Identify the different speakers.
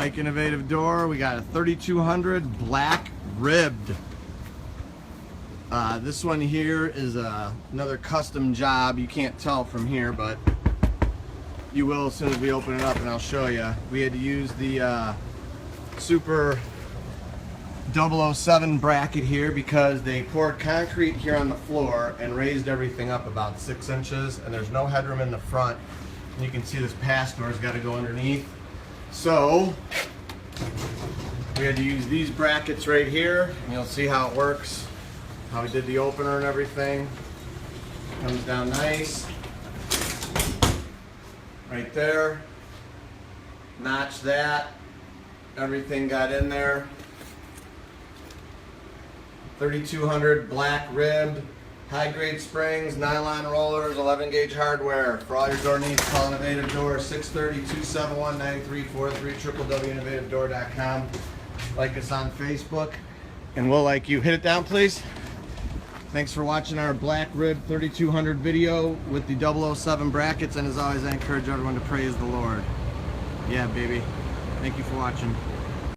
Speaker 1: Mike Innovative Door. We got a 3200 black ribbed. This one here is another custom job. You can't tell from here, but you will as soon as we open it up, and I'll show you. We had to use the Super 007 bracket here because they poured concrete here on the floor and raised everything up about 6 inches, and there's no headroom in the front. And you can see this pass door's got to go underneath. So we had to use these brackets right here, and you'll see how it works, how we did the opener and everything. Comes down nice right there. Notch that. Everything got in there. 3200 black ribbed, high grade springs, nylon rollers, 11 gauge hardware. For all your door needs, call Innovative Door 630-271-9343, www.innovativedoor.com. Like us on Facebook, and we'll like you. Hit it down, please. Thanks for watching our black rib 3200 video with the 007 brackets, and as always, I encourage everyone to praise the Lord. Yeah, baby. Thank you for watching.